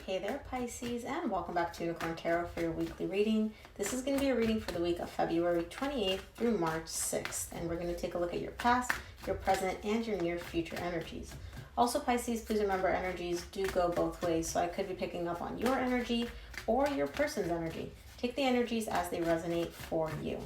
Hey there, Pisces, and welcome back to Unicorn Tarot for your weekly reading. This is going to be a reading for the week of February 28th through March 6th, and we're going to take a look at your past, your present, and your near future energies. Also, Pisces, please remember energies do go both ways, so I could be picking up on your energy or your person's energy. Take the energies as they resonate for you.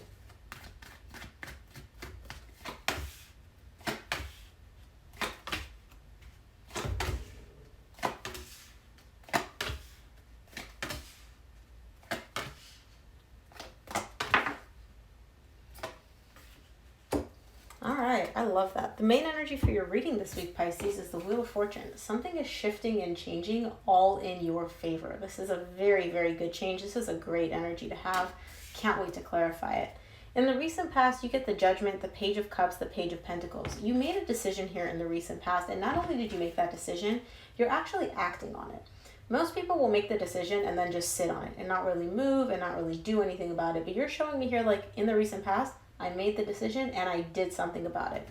I love that. The main energy for your reading this week, Pisces, is the Wheel of Fortune. Something is shifting and changing all in your favor. This is a very, very good change. This is a great energy to have. Can't wait to clarify it. In the recent past, you get the Judgment, the Page of Cups, the Page of Pentacles. You made a decision here in the recent past, and not only did you make that decision, you're actually acting on it. Most people will make the decision and then just sit on it and not really move and not really do anything about it. But you're showing me here, like in the recent past, I made the decision and I did something about it.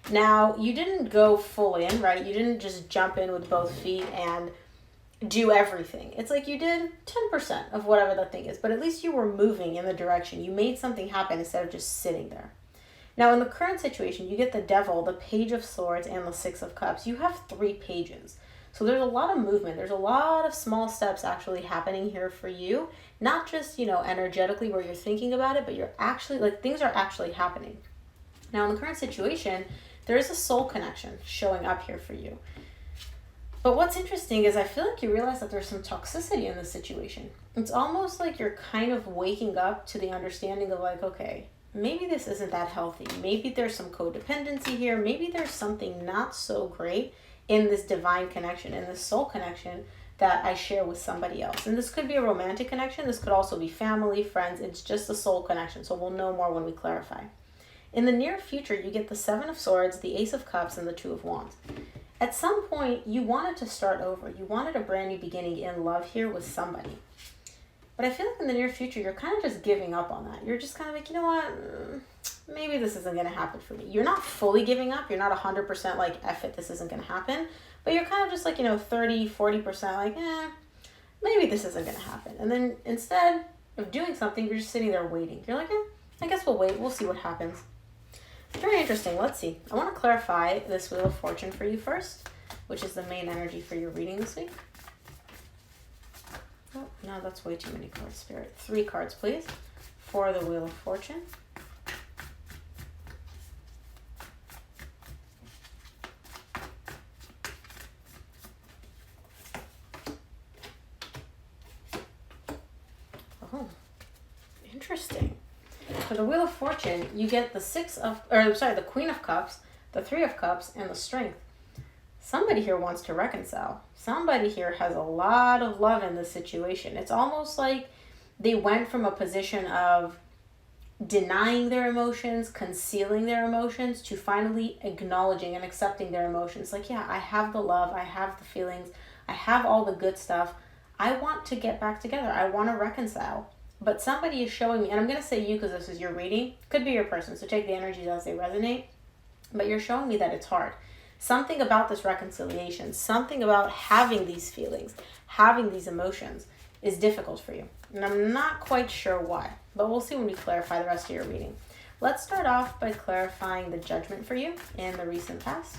Now, you didn't go full in, right? You didn't just jump in with both feet and do everything. It's like you did 10% of whatever the thing is, but at least you were moving in the direction. You made something happen instead of just sitting there. Now, in the current situation, you get the Devil, the Page of Swords, and the Six of Cups. You have 3 pages. So there's a lot of movement. There's a lot of small steps actually happening here for you. Not just, energetically where you're thinking about it, but you're actually, things are actually happening. Now, in the current situation, there is a soul connection showing up here for you. But what's interesting is I feel like you realize that there's some toxicity in this situation. It's almost like you're kind of waking up to the understanding of okay, maybe this isn't that healthy. Maybe there's some codependency here. Maybe there's something not so great in this divine connection, in this soul connection that I share with somebody else. And this could be a romantic connection. This could also be family, friends. It's just a soul connection. So we'll know more when we clarify. In the near future, you get the Seven of Swords, the Ace of Cups, and the Two of Wands. At some point, you wanted to start over. You wanted a brand new beginning in love here with somebody. But I feel like in the near future, you're kind of just giving up on that. You're just kind of like, you know what? Maybe this isn't going to happen for me. You're not fully giving up. You're not 100% like, F it, this isn't going to happen. But you're kind of just like, 30, 40% like, maybe this isn't going to happen. And then instead of doing something, you're just sitting there waiting. You're like, I guess we'll wait. We'll see what happens. Very interesting. Let's see. I want to clarify this Wheel of Fortune for you first, which is the main energy for your reading this week. Oh, no, that's way too many cards, Spirit. 3 cards, please, for the Wheel of Fortune. Oh, interesting. For the Wheel of Fortune, you get the Queen of Cups, the Three of Cups, and the Strength. Somebody here wants to reconcile. Somebody here has a lot of love in this situation. It's almost like they went from a position of denying their emotions, concealing their emotions, to finally acknowledging and accepting their emotions. Like, yeah, I have the love, I have the feelings, I have all the good stuff. I want to get back together. I want to reconcile. But somebody is showing me, and I'm going to say you because this is your reading. Could be your person, so take the energies as they resonate. But you're showing me that it's hard. Something about this reconciliation, something about having these feelings, having these emotions is difficult for you. And I'm not quite sure why, but we'll see when we clarify the rest of your reading. Let's start off by clarifying the Judgment for you in the recent past.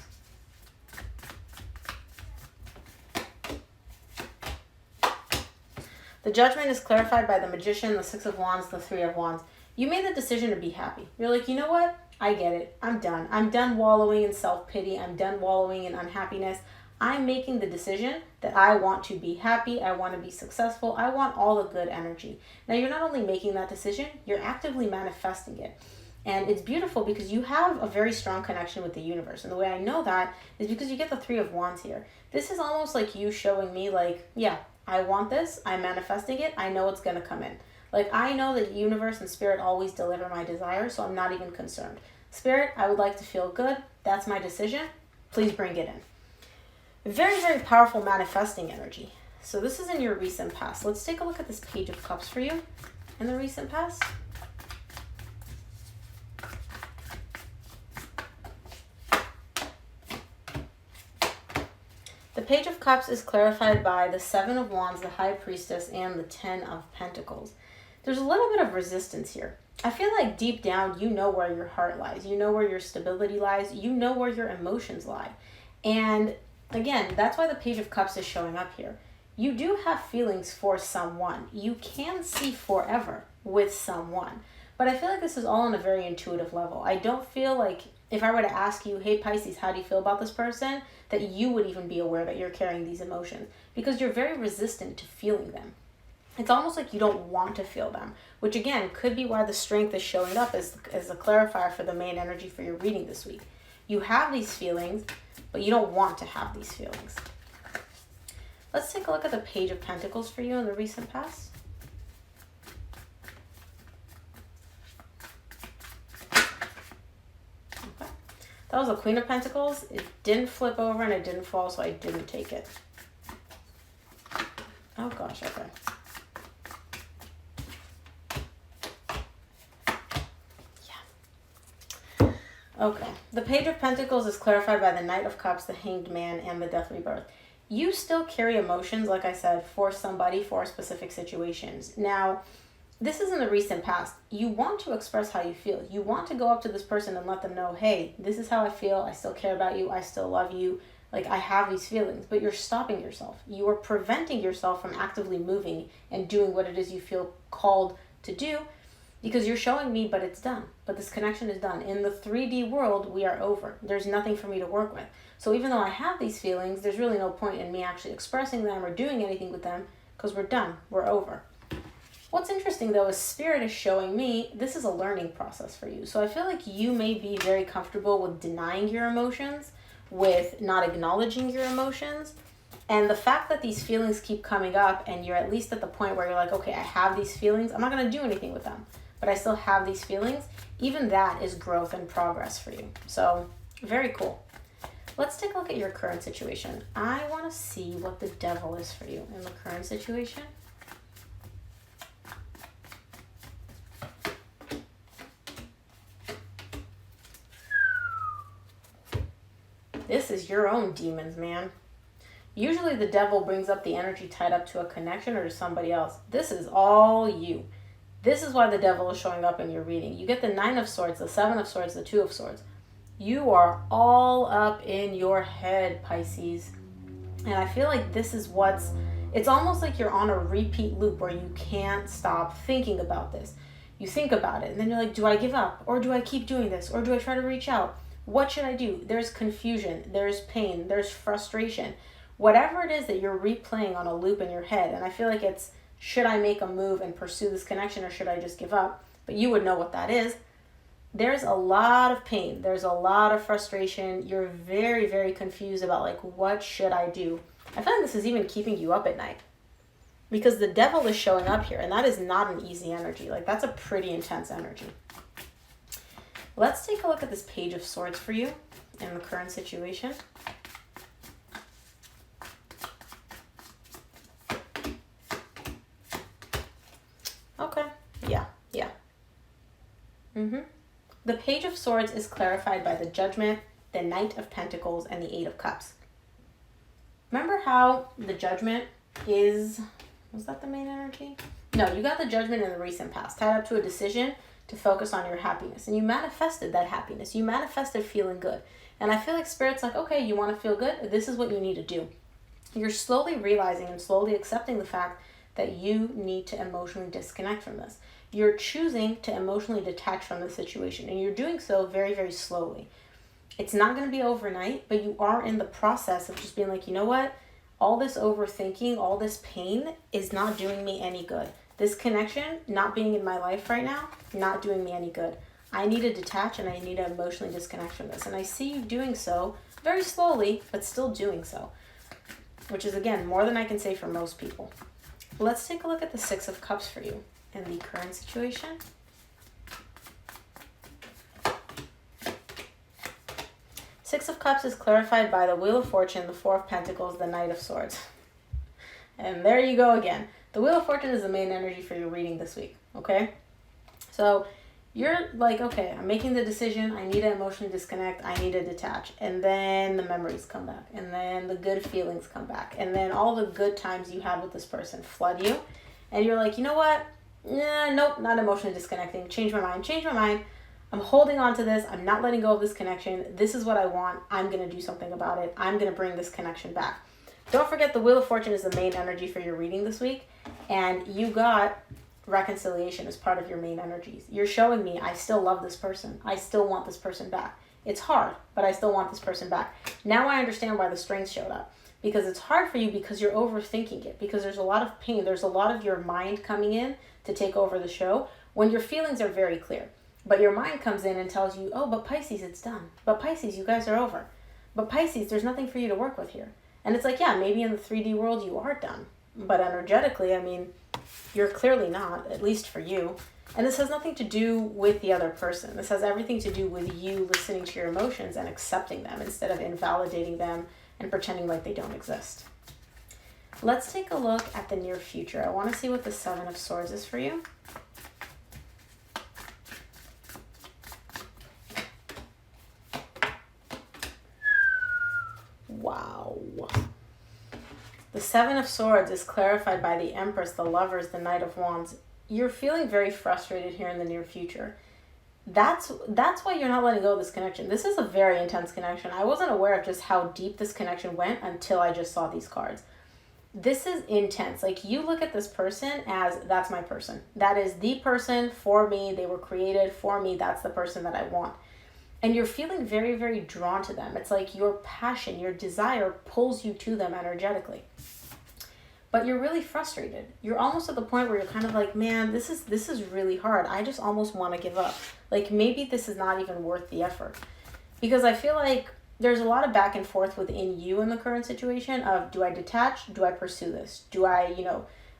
The Judgment is clarified by the Magician, the Six of Wands, the Three of Wands. You made the decision to be happy. You're like, you know what? I get it. I'm done. I'm done wallowing in self-pity. I'm done wallowing in unhappiness. I'm making the decision that I want to be happy. I want to be successful. I want all the good energy. Now, you're not only making that decision, you're actively manifesting it. And it's beautiful because you have a very strong connection with the universe. And the way I know that is because you get the Three of Wands here. This is almost like you showing me yeah, I want this. I'm manifesting it. I know it's going to come in. I know that the universe and Spirit always deliver my desire, so I'm not even concerned. Spirit, I would like to feel good. That's my decision. Please bring it in. Very, very powerful manifesting energy. So this is in your recent past. Let's take a look at this Page of Cups for you in the recent past. Page of Cups is clarified by the Seven of Wands, the High Priestess, and the Ten of Pentacles. There's a little bit of resistance here. I feel like deep down, you know where your heart lies. You know where your stability lies. You know where your emotions lie. And again, that's why the Page of Cups is showing up here. You do have feelings for someone. You can see forever with someone. But I feel like this is all on a very intuitive level. I don't feel like if I were to ask you, hey Pisces, how do you feel about this person? That you would even be aware that you're carrying these emotions because you're very resistant to feeling them. It's almost like you don't want to feel them, which again could be why the strength is showing up as a clarifier for the main energy for your reading this week. You have these feelings, but you don't want to have these feelings. Let's take a look at the Page of Pentacles for you in the recent past. Okay. That was the Queen of Pentacles. It didn't flip over and it didn't fall, so I didn't take it. Oh gosh, okay. Okay, the Page of Pentacles is clarified by the Knight of Cups, the Hanged Man, and the Death Rebirth. You still carry emotions, like I said, for somebody, for specific situations. Now, this is in the recent past. You want to express how you feel. You want to go up to this person and let them know, hey, this is how I feel. I still care about you. I still love you. Like, I have these feelings, but you're stopping yourself. You are preventing yourself from actively moving and doing what it is you feel called to do. Because you're showing me, but it's done. But this connection is done. In the 3D world, we are over. There's nothing for me to work with. So even though I have these feelings, there's really no point in me actually expressing them or doing anything with them because we're done. We're over. What's interesting, though, is Spirit is showing me this is a learning process for you. So I feel like you may be very comfortable with denying your emotions, with not acknowledging your emotions. And the fact that these feelings keep coming up and you're at least at the point where you're like, okay, I have these feelings. I'm not going to do anything with them. But I still have these feelings, even that is growth and progress for you. So, very cool. Let's take a look at your current situation. I want to see what the Devil is for you in the current situation. This is your own demons, man. Usually the Devil brings up the energy tied up to a connection or to somebody else. This is all you. This is why the Devil is showing up in your reading. You get the Nine of Swords, the Seven of Swords, the Two of Swords. You are all up in your head, Pisces. And I feel like this is it's almost like you're on a repeat loop where you can't stop thinking about this. You think about it and then you're like, do I give up? Or do I keep doing this? Or do I try to reach out? What should I do? There's confusion, there's pain, there's frustration. Whatever it is that you're replaying on a loop in your head. And I feel like it's, should I make a move and pursue this connection or should I just give up? But you would know what that is. There's a lot of pain. There's a lot of frustration. You're very, very confused about like, what should I do? I feel like this is even keeping you up at night because the Devil is showing up here and that is not an easy energy. Like that's a pretty intense energy. Let's take a look at this Page of Swords for you in the current situation. Okay, yeah. The Page of Swords is clarified by the Judgment, the Knight of Pentacles, and the Eight of Cups. Remember how the Judgment was that the main energy? No, you got the Judgment in the recent past, tied up to a decision to focus on your happiness. And you manifested that happiness. You manifested feeling good. And I feel like Spirit's like, okay, you want to feel good? This is what you need to do. You're slowly realizing and slowly accepting the fact that you need to emotionally disconnect from this. You're choosing to emotionally detach from the situation, and you're doing so very, very slowly. It's not going to be overnight, but you are in the process of just being like, you know what? All this overthinking, all this pain is not doing me any good. This connection, not being in my life right now, not doing me any good. I need to detach and I need to emotionally disconnect from this. And I see you doing so very slowly, but still doing so, which is, again, more than I can say for most people. Let's take a look at the Six of Cups for you in the current situation. Six of Cups is clarified by the Wheel of Fortune, the Four of Pentacles, the Knight of Swords. And there you go again. The Wheel of Fortune is the main energy for your reading this week, okay? So You're like, okay, I'm making the decision. I need to emotionally disconnect. I need to detach. And then the memories come back. And then the good feelings come back. And then all the good times you had with this person flood you. And you're like, you know what? Nope, not emotionally disconnecting. Change my mind. I'm holding on to this. I'm not letting go of this connection. This is what I want. I'm going to do something about it. I'm going to bring this connection back. Don't forget the Wheel of Fortune is the main energy for your reading this week. And you got reconciliation as part of your main energies. You're showing me I still love this person. I still want this person back. It's hard, but I still want this person back. Now I understand why the strength showed up. Because it's hard for you because you're overthinking it. Because there's a lot of pain. There's a lot of your mind coming in to take over the show when your feelings are very clear. But your mind comes in and tells you, oh, but Pisces, it's done. But Pisces, you guys are over. But Pisces, there's nothing for you to work with here. And it's like, yeah, maybe in the 3D world you are done. But energetically, I mean, you're clearly not, at least for you. And this has nothing to do with the other person. This has everything to do with you listening to your emotions and accepting them instead of invalidating them and pretending like they don't exist. Let's take a look at the near future. I want to see what the Seven of Swords is for you. Wow. The Seven of Swords is clarified by the Empress, the Lovers, the Knight of Wands. You're feeling very frustrated here in the near future. That's why you're not letting go of this connection. This is a very intense connection. I wasn't aware of just how deep this connection went until I just saw these cards. This is intense. Like, you look at this person as, that's my person. That is the person for me. They were created for me. That's the person that I want. And you're feeling very, very drawn to them. It's like your passion, your desire pulls you to them energetically. But you're really frustrated. You're almost at the point where you're kind of like, man, this is really hard. I just almost want to give up. Like, maybe this is not even worth the effort. Because I feel like there's a lot of back and forth within you in the current situation of, do I detach? Do I pursue this? Do I,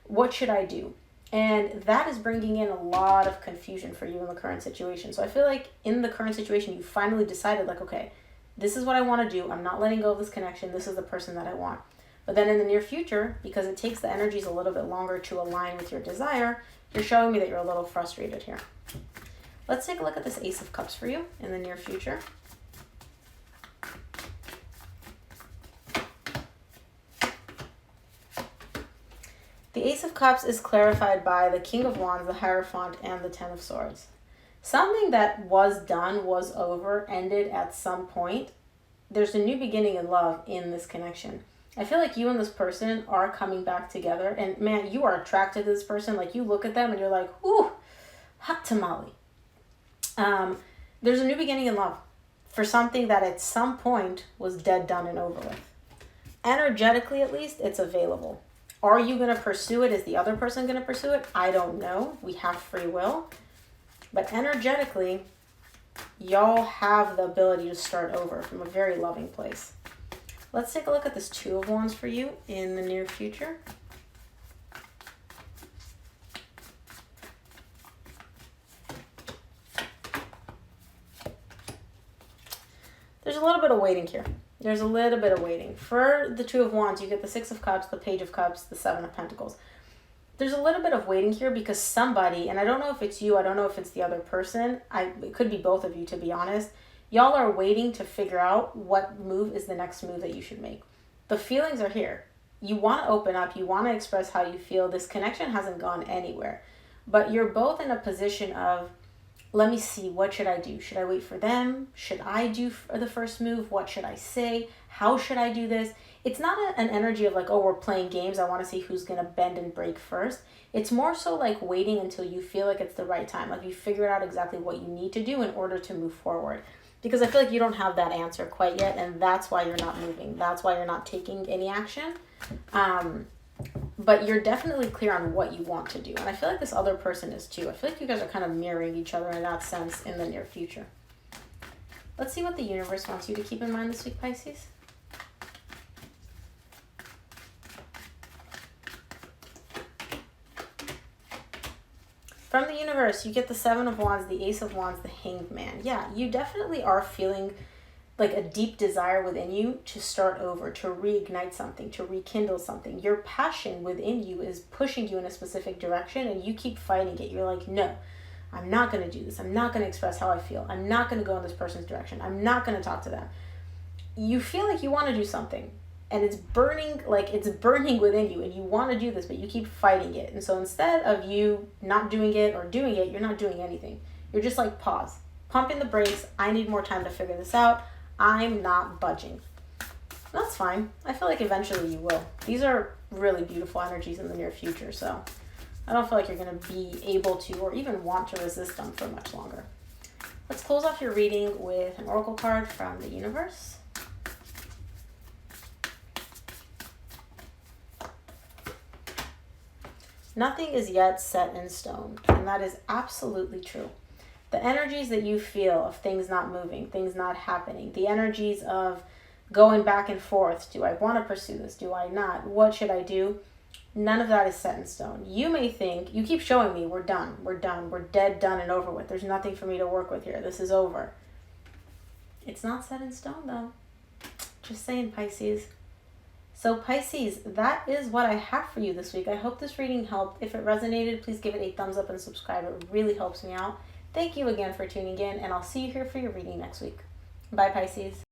what should I do? And that is bringing in a lot of confusion for you in the current situation. So I feel like in the current situation, you finally decided, like, okay, this is what I want to do. I'm not letting go of this connection. This is the person that I want. But then in the near future, because it takes the energies a little bit longer to align with your desire, you're showing me that you're a little frustrated here. Let's take a look at this Ace of Cups for you in the near future. The Ace of Cups is clarified by the King of Wands, the Hierophant, and the Ten of Swords. Something that was done, was over, ended at some point. There's a new beginning in love in this connection. I feel like you and this person are coming back together. And man, you are attracted to this person. Like, you look at them and you're like, ooh, hot tamale. There's a new beginning in love for something that at some point was dead, done, and over with. Energetically, at least, it's available. Are you going to pursue it? Is the other person going to pursue it? I don't know. We have free will. But energetically, y'all have the ability to start over from a very loving place. Let's take a look at this Two of Wands for you in the near future. There's a little bit of waiting here. There's a little bit of waiting. For the Two of Wands, you get the Six of Cups, the Page of Cups, the Seven of Pentacles. There's a little bit of waiting here because somebody, and I don't know if it's you, I don't know if it's the other person, it could be both of you, to be honest, y'all are waiting to figure out what move is the next move that you should make. The feelings are here. You want to open up. You want to express how you feel. This connection hasn't gone anywhere. But you're both in a position of, let me see, what should I do? Should I wait for them? Should I do the first move? What should I say? How should I do this? It's not an energy of like, oh, we're playing games. I want to see who's going to bend and break first. It's more so like waiting until you feel like it's the right time. Like you figure out exactly what you need to do in order to move forward. Because I feel like you don't have that answer quite yet, and that's why you're not moving. That's why you're not taking any action. But you're definitely clear on what you want to do. And I feel like this other person is too. I feel like you guys are kind of mirroring each other in that sense in the near future. Let's see what the universe wants you to keep in mind this week, Pisces. From the universe, you get the Seven of Wands, the Ace of Wands, the Hanged Man. Yeah, you definitely are feeling like a deep desire within you to start over, to reignite something, to rekindle something. Your passion within you is pushing you in a specific direction and you keep fighting it. You're like, no, I'm not going to do this. I'm not going to express how I feel. I'm not going to go in this person's direction. I'm not going to talk to them. You feel like you want to do something and it's burning within you and you want to do this, but you keep fighting it. And so instead of you not doing it or doing it, you're not doing anything. You're just like, pause, pumping the brakes. I need more time to figure this out. I'm not budging. That's fine. I feel like eventually you will. These are really beautiful energies in the near future, so I don't feel like you're going to be able to or even want to resist them for much longer. Let's close off your reading with an oracle card from the universe. Nothing is yet set in stone, and that is absolutely true. The energies that you feel of things not moving, things not happening, the energies of going back and forth, do I want to pursue this, do I not, what should I do? None of that is set in stone. You may think, you keep showing me we're done, we're dead, done, and over with. There's nothing for me to work with here. This is over. It's not set in stone, though. Just saying, Pisces. So Pisces, that is what I have for you this week. I hope this reading helped. If it resonated, please give it a thumbs up and subscribe. It really helps me out. Thank you again for tuning in, and I'll see you here for your reading next week. Bye, Pisces.